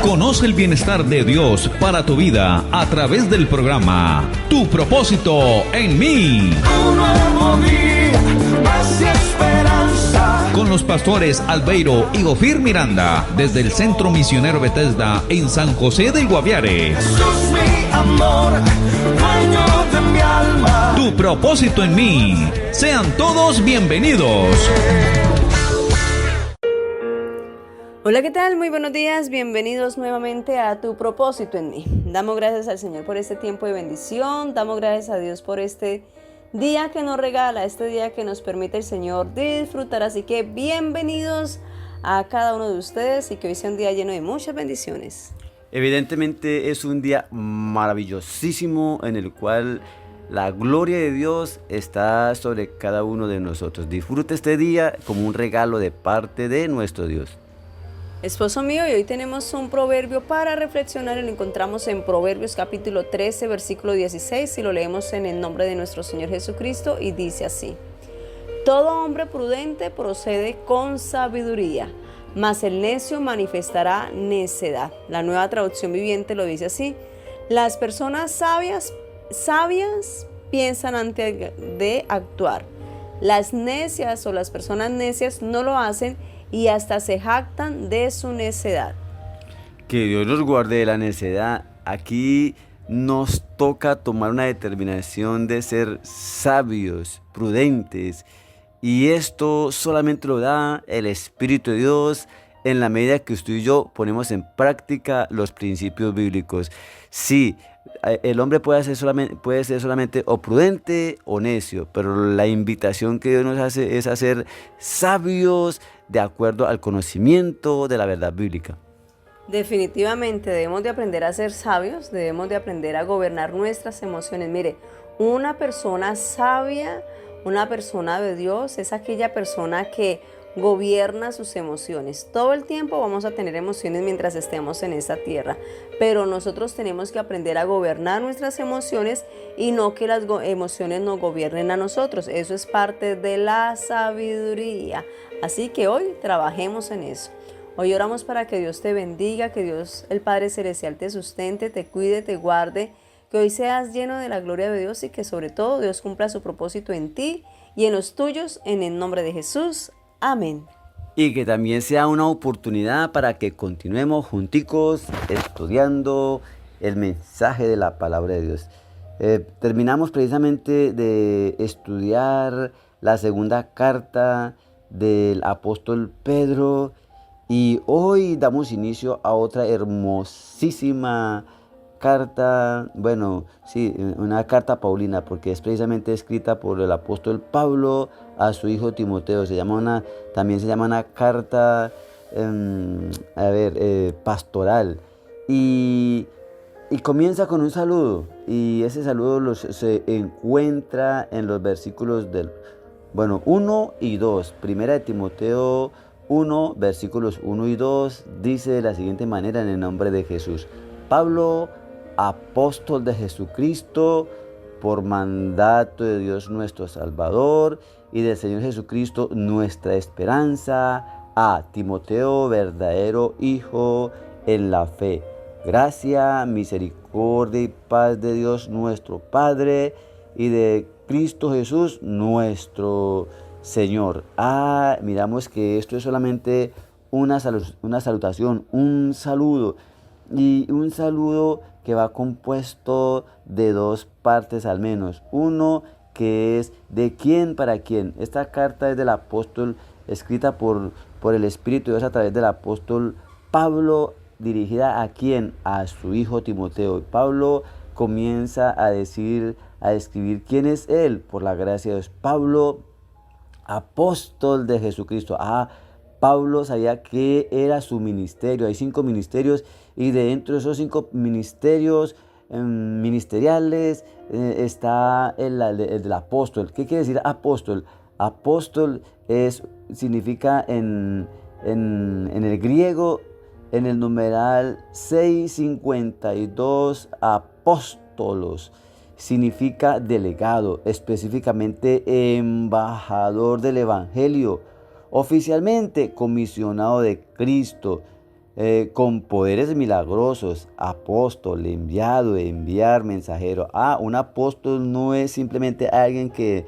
Conoce el bienestar de Dios para tu vida a través del programa Tu propósito en mí. Un nuevo día, paz y esperanza. Con los pastores Albeiro y Ofir Miranda, desde el Centro Misionero Bethesda en San José del Guaviare. Jesús, mi amor, dueño de mi alma. Tu propósito en mí. Sean todos bienvenidos. Hola, ¿qué tal? Muy buenos días, bienvenidos nuevamente a Tu propósito en mí. Damos gracias al Señor por este tiempo de bendición, damos gracias a Dios por este día que nos regala, este día que nos permite el Señor disfrutar. Así que bienvenidos a cada uno de ustedes y que hoy sea un día lleno de muchas bendiciones. Evidentemente es un día maravillosísimo en el cual la gloria de Dios está sobre cada uno de nosotros. Disfrute este día como un regalo de parte de nuestro Dios. Esposo mío, y hoy tenemos un proverbio para reflexionar y lo encontramos en Proverbios capítulo 13, versículo 16 y lo leemos en el nombre de nuestro Señor Jesucristo y dice así: Todo hombre prudente procede con sabiduría, mas el necio manifestará necedad. La Nueva Traducción Viviente lo dice así: Las personas sabias piensan antes de actuar. Las necias o las personas necias no lo hacen y hasta se jactan de su necedad. Que Dios nos guarde de la necedad. Aquí nos toca tomar una determinación de ser sabios, prudentes, y esto solamente lo da el Espíritu de Dios en la medida que usted y yo ponemos en práctica los principios bíblicos. Sí, el hombre puede ser solamente o prudente o necio, pero la invitación que Dios nos hace es a ser sabios de acuerdo al conocimiento de la verdad bíblica. Definitivamente debemos de aprender a ser sabios, debemos de aprender a gobernar nuestras emociones. Mire, una persona sabia, una persona de Dios, es aquella persona que gobierna sus emociones. Todo el tiempo vamos a tener emociones mientras estemos en esta tierra, pero nosotros tenemos que aprender a gobernar nuestras emociones y no que las emociones nos gobiernen a nosotros. Eso es parte de la sabiduría. Así que hoy trabajemos en eso. Hoy oramos para que Dios te bendiga, que Dios, el Padre Celestial, te sustente, te cuide, te guarde, que hoy seas lleno de la gloria de Dios y que sobre todo Dios cumpla su propósito en ti y en los tuyos, en el nombre de Jesús. Amén. Y que también sea una oportunidad para que continuemos junticos estudiando el mensaje de la palabra de Dios. Terminamos precisamente de estudiar la segunda carta del apóstol Pedro y hoy damos inicio a otra hermosísima carta, una carta paulina, porque es precisamente escrita por el apóstol Pablo a su hijo Timoteo. También se llama una carta pastoral y comienza con un saludo, y ese saludo se encuentra en los versículos 1 y 2. Primera de Timoteo 1, versículos 1 y 2, dice de la siguiente manera: en el nombre de Jesús, Pablo, apóstol de Jesucristo, por mandato de Dios nuestro Salvador y del Señor Jesucristo nuestra esperanza, a Timoteo, verdadero hijo en la fe. Gracia, misericordia y paz de Dios nuestro Padre y de Cristo Jesús nuestro Señor. Miramos que esto es solamente una salutación, un saludo. Y un saludo que va compuesto de dos partes al menos. Uno que es de quién para quién. Esta carta es del apóstol, escrita por el Espíritu de Dios a través del apóstol Pablo, dirigida a quién, a su hijo Timoteo. Pablo comienza a describir quién es él por la gracia de Dios. Pablo, apóstol de Jesucristo. Pablo sabía que era su ministerio. Hay 5 ministerios y dentro de esos 5 ministerios ministeriales está el del apóstol. ¿Qué quiere decir apóstol? Apóstol significa en el griego, en el numeral 652, apóstolos. Significa delegado, específicamente embajador del Evangelio, oficialmente comisionado de Cristo. con poderes milagrosos, apóstol, enviado, enviar, mensajero. Un apóstol no es simplemente alguien que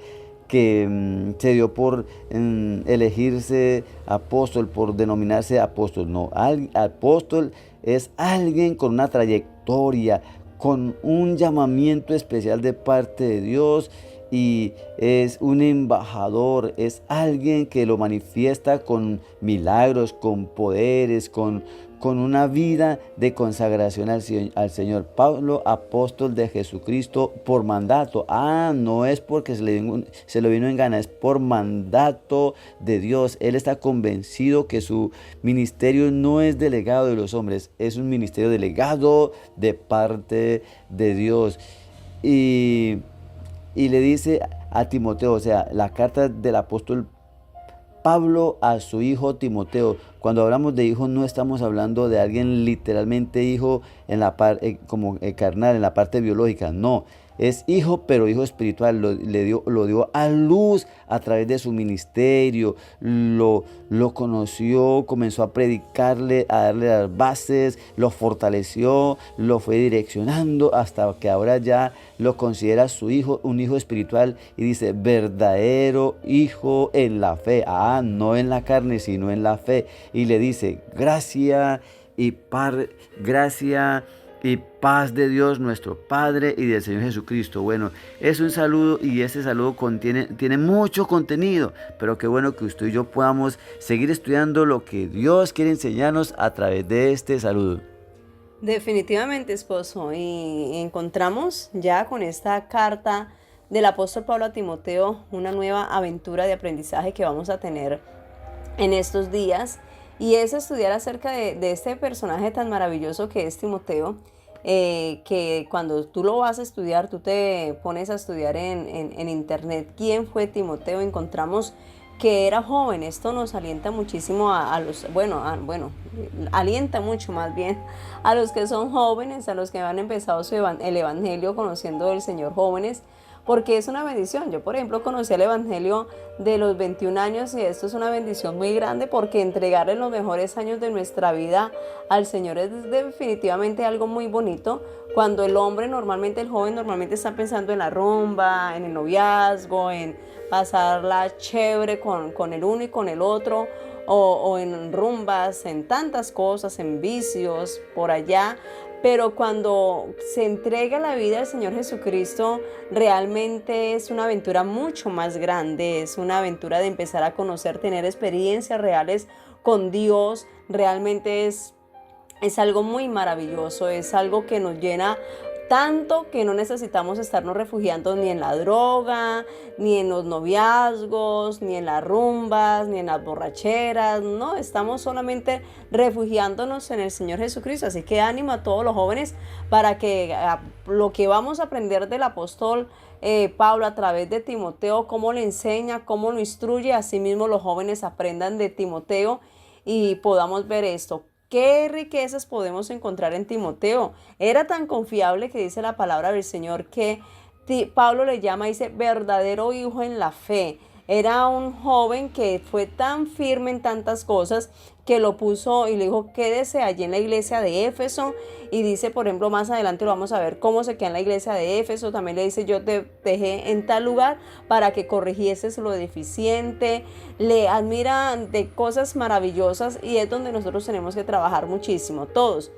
se dio por elegirse apóstol, por denominarse apóstol. No, apóstol es alguien con una trayectoria, con un llamamiento especial de parte de Dios, y es un embajador, es alguien que lo manifiesta con milagros, con poderes, con una vida de consagración al Señor. Pablo, apóstol de Jesucristo por mandato. No es porque se le vino en gana, es por mandato de Dios. Él está convencido que su ministerio no es delegado de los hombres, es un ministerio delegado de parte de Dios. Y le dice a Timoteo, o sea, la carta del apóstol Pablo a su hijo Timoteo. Cuando hablamos de hijo, no estamos hablando de alguien literalmente hijo en la parte como carnal, en la parte biológica. No, es hijo, pero hijo espiritual. Lo dio a luz a través de su ministerio. Lo conoció, comenzó a predicarle, a darle las bases, lo fortaleció, lo fue direccionando hasta que ahora ya lo considera su hijo, un hijo espiritual, y dice verdadero hijo en la fe. No en la carne, sino en la fe. Y le dice gracia y paz de Dios nuestro Padre y del Señor Jesucristo. Bueno, es un saludo, y ese saludo tiene mucho contenido, pero qué bueno que usted y yo podamos seguir estudiando lo que Dios quiere enseñarnos a través de este saludo. Definitivamente, esposo, y encontramos ya con esta carta del apóstol Pablo a Timoteo una nueva aventura de aprendizaje que vamos a tener en estos días, y es estudiar acerca de este personaje tan maravilloso que es Timoteo, que cuando tú lo vas a estudiar, tú te pones a estudiar en internet quién fue Timoteo, encontramos que era joven. Esto nos alienta muchísimo alienta mucho más bien a los que son jóvenes, a los que han empezado el evangelio conociendo del Señor jóvenes, porque es una bendición. Yo, por ejemplo, conocí el evangelio de los 21 años, y esto es una bendición muy grande, porque entregarle los mejores años de nuestra vida al Señor es definitivamente algo muy bonito. Cuando el joven normalmente está pensando en la rumba, en el noviazgo, en pasarla chévere con el uno y con el otro, o en rumbas, en tantas cosas, en vicios, por allá. Pero cuando se entrega la vida al Señor Jesucristo, realmente es una aventura mucho más grande, es una aventura de empezar a conocer, tener experiencias reales con Dios. Realmente es algo muy maravilloso, es algo que nos llena tanto que no necesitamos estarnos refugiando ni en la droga, ni en los noviazgos, ni en las rumbas, ni en las borracheras. No, estamos solamente refugiándonos en el Señor Jesucristo. Así que ánimo a todos los jóvenes para que lo que vamos a aprender del apóstol Pablo a través de Timoteo, cómo le enseña, cómo lo instruye, asimismo los jóvenes aprendan de Timoteo y podamos ver esto. ¿Qué riquezas podemos encontrar en Timoteo? Era tan confiable que dice la palabra del Señor que Pablo le llama, dice, verdadero hijo en la fe. Era un joven que fue tan firme en tantas cosas que lo puso y le dijo, quédese allí en la iglesia de Éfeso. Y dice, por ejemplo, más adelante lo vamos a ver cómo se queda en la iglesia de Éfeso. También le dice, yo te dejé en tal lugar para que corrigieses lo deficiente. Le admira de cosas maravillosas, y es donde nosotros tenemos que trabajar muchísimo, todos.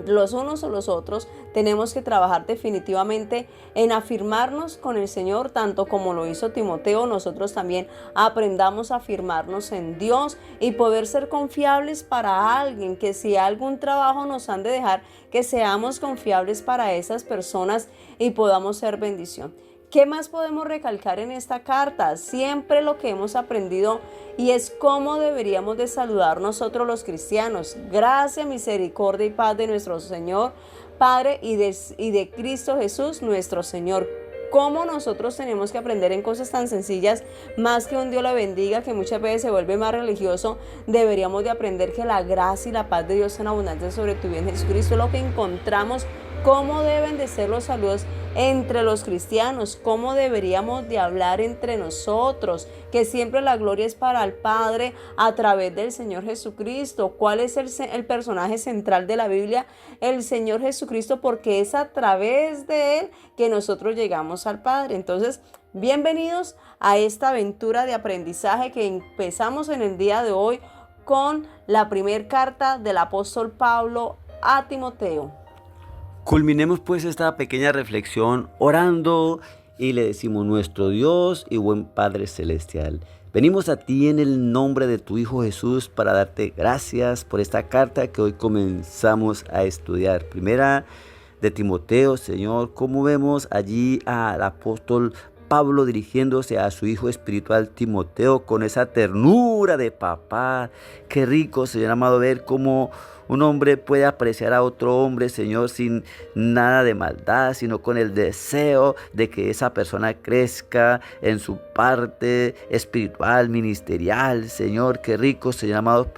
Los unos o los otros tenemos que trabajar definitivamente en afirmarnos con el Señor, tanto como lo hizo Timoteo. Nosotros también aprendamos a afirmarnos en Dios y poder ser confiables para alguien, que si algún trabajo nos han de dejar, que seamos confiables para esas personas y podamos ser bendición. ¿Qué más podemos recalcar en esta carta? Siempre lo que hemos aprendido, y es cómo deberíamos de saludar nosotros los cristianos. Gracia, misericordia y paz de nuestro Señor Padre y de Cristo Jesús nuestro Señor. Cómo nosotros tenemos que aprender en cosas tan sencillas, más que un Dios la bendiga, que muchas veces se vuelve más religioso. Deberíamos de aprender que la gracia y la paz de Dios son abundantes sobre tu vida en Jesucristo. Es lo que encontramos, cómo deben de ser los saludos entre los cristianos, cómo deberíamos de hablar entre nosotros, que siempre la gloria es para el Padre a través del Señor Jesucristo. ¿Cuál es el personaje central de la Biblia? El Señor Jesucristo, porque es a través de Él que nosotros llegamos al Padre. Entonces, bienvenidos a esta aventura de aprendizaje que empezamos en el día de hoy con la primera carta del apóstol Pablo a Timoteo. Culminemos pues esta pequeña reflexión orando y le decimos: nuestro Dios y buen Padre Celestial, venimos a ti en el nombre de tu Hijo Jesús para darte gracias por esta carta que hoy comenzamos a estudiar. Primera de Timoteo, Señor, como vemos allí al apóstol Pablo dirigiéndose a su hijo espiritual Timoteo con esa ternura de papá. Qué rico, Señor amado, ver cómo un hombre puede apreciar a otro hombre, Señor, sin nada de maldad, sino con el deseo de que esa persona crezca en su parte espiritual, ministerial. Señor, qué rico, Señor amado,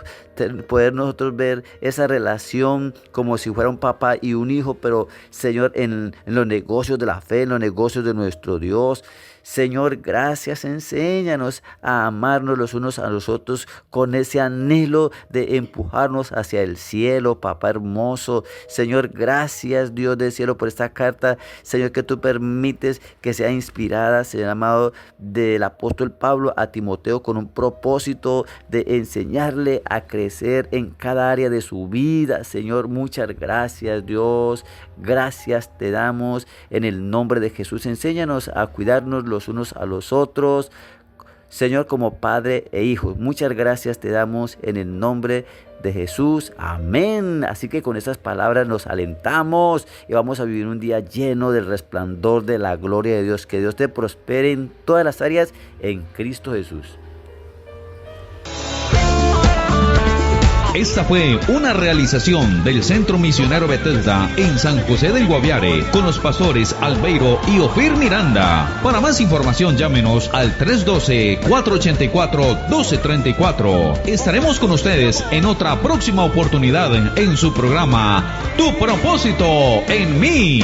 poder nosotros ver esa relación como si fuera un papá y un hijo, pero Señor, en los negocios de la fe, en los negocios de nuestro Dios. Señor, gracias, enséñanos a amarnos los unos a los otros con ese anhelo de empujarnos hacia el cielo, papá hermoso. Señor, gracias, Dios del cielo, por esta carta, Señor, que tú permites que sea inspirada, Señor amado, del apóstol Pablo a Timoteo con un propósito de enseñarle a crecer en cada área de su vida. Señor, muchas gracias, Dios. Gracias te damos en el nombre de Jesús. Enséñanos a cuidarnos los unos a los otros, Señor, como Padre e Hijo. Muchas gracias te damos en el nombre de Jesús. Amén. Así que con esas palabras nos alentamos y vamos a vivir un día lleno del resplandor de la gloria de Dios. Que Dios te prospere en todas las áreas en Cristo Jesús. Esta fue una realización del Centro Misionero Bethesda en San José del Guaviare con los pastores Albeiro y Ofir Miranda. Para más información llámenos al 312-484-1234. Estaremos con ustedes en otra próxima oportunidad en su programa Tu Propósito en Mí.